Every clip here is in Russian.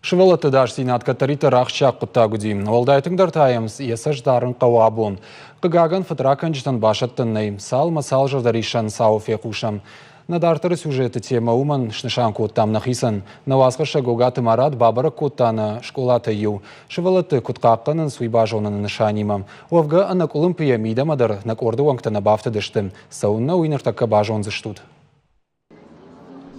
Шывылыты даш синат катарита рахчак куттагудим. Олдайтыңдар тайымыз есаш дарын қауабун. Қыгаган фытракан житан башаттыннай. Сал жардаришан сауфе кушам. Надартыры сюжеты тема уман шнышан куттам нахисан. Навасқыша гогаты марат бабара куттана школата ю. Шывылыты куткаққанын суйбажонын нышанимам. Уавга анак олимпия мидамадар нак орды ваңктана бафтадыштым. Саунна уйныртакка бажон зыштуд.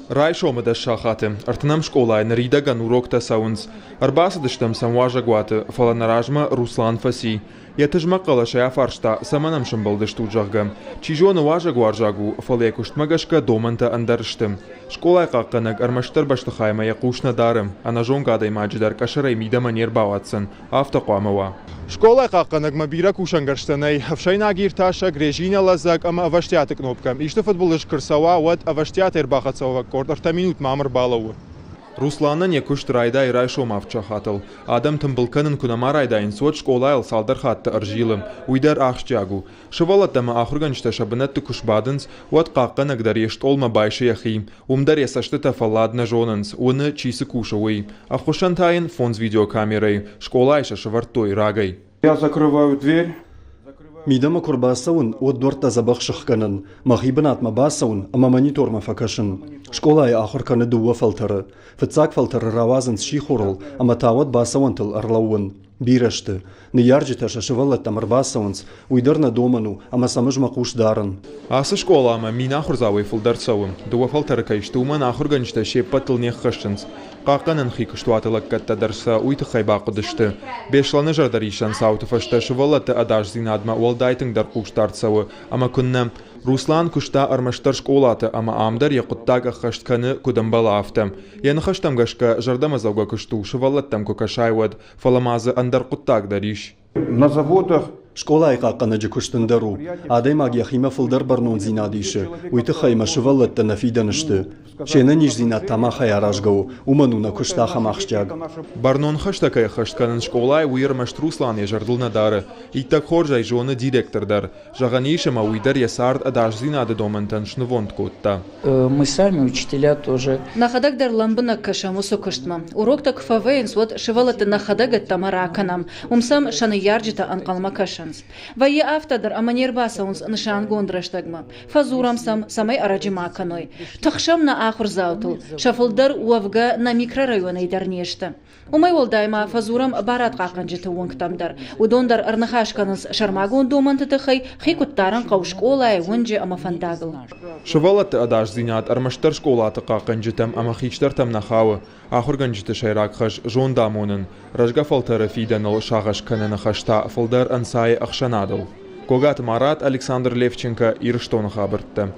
Рай шомада шахаты, артынам школай наридаган урокта саунс. Арбасадыштам самважа гуаты, фаланаражма Руслан Фаси. Ятыжма калашая фаршта саманам шамбалдышту джагга. Чижона важа гуаржагу, фалекуштмагашка доманта андарыштым. Школай какканак армаштар баштахайма якушна дарым. Анажон гадай маджидар кашарай мидама нербаватсан. Автоқамава. Школай какканак мабира кушангарштанай. Авшайна гирташа грежина лазак ама аваштяты кнопкам. Ишты футболыш кырсава, вот аваштяты ирбахацова корт. Арта минут мамыр балауы. Русланан якушт райда и рай шомав чахатал. Адам тымбылканын кунама райда инсот школайл салдар хатты аржилым. Уйдар ахшджагу. Шывалаттама ахурганчта шабынатты кушбадынс, вот какканак дарешт олма байши яхи. Умдар ясашты тафаладна жонанс, уны чисы кушауи. Ахушантайын фон с видеокамерой. Школайша шавартой рагай. Я закрываю дверь. Мидама курбасаун от дорта забахшахканан, махибанат мабасаун, ама монитор мафакашын. Школай ахурканы дуа фалтары. Фыцак фалтары равазын шихурл, ама тават басауантыл арлауын. Бирашты. Ниярджита шашывалаттам арбасаунс, уйдарна доману, ама самыжма кушдарын. Асы школа ама мина хурзавай фулдарцауым. Дуа фалтары кайштума нахурганчта шеппатыл неххашынс. Какканын хикуштуатылак катта дарса уйтыхай бақыдышты. Бешланы жардаришан саутыфашта шывалаты адаш зинадма уалдайтың дар куштарцауы, ама күнна Руслан кушта армаштар школаты, ама амдар якуттага хаштканы кудамбала автам. Яны хаштамгашка жардамазауга кушту шывалаттам кукашайвад, фаламазы андар куттаг дариш. На заводах. Школай какканаджи куштындару. Адай магияхима фылдар барнун зинадиши. Уйтыхайма шывалатта нафиданышты. Шена ниш зинат тамахай аражгау. Умануна куштаха махштяг. Барнон хаштакай хаштканын школай уйырмашт Руслан ежардылна дары. Иттак хоржай жоны директордар. Жаганишема уйдар ясард адаш зинады домантан шнывонд котта. Мы сами, учителя, тоже. Нахадагдар ламбына кашаму сокыштма. Уроктак фавейнс вот шывалаты нахадагат тамараканам. Умсам шаны ярджита анкалма кашан. Вайе автодар аманербасаунс нышан гондраштагма. Фазурамсам самай араджимаканой. Тахшам на ахур заутул. Шафылдар уавга на микрорайона идарнешта. Умай волдайма фазурам барат каканжиты уангтамдар. Удондар арнахашканыс шармагон домантытыхай хикуттаран каушколай вунджи амафандагл. Шывалаты адаш зинат армаштар школаты каканжитам амахичтартам нахавы. Ахурганжиты шайракхаш жондамонын. Ражга фалтары фиданыл шагаш канына хашта фылдар ансай ахшанадыл. Когат Марат, Александр Левченко, Ирштон хабыртты.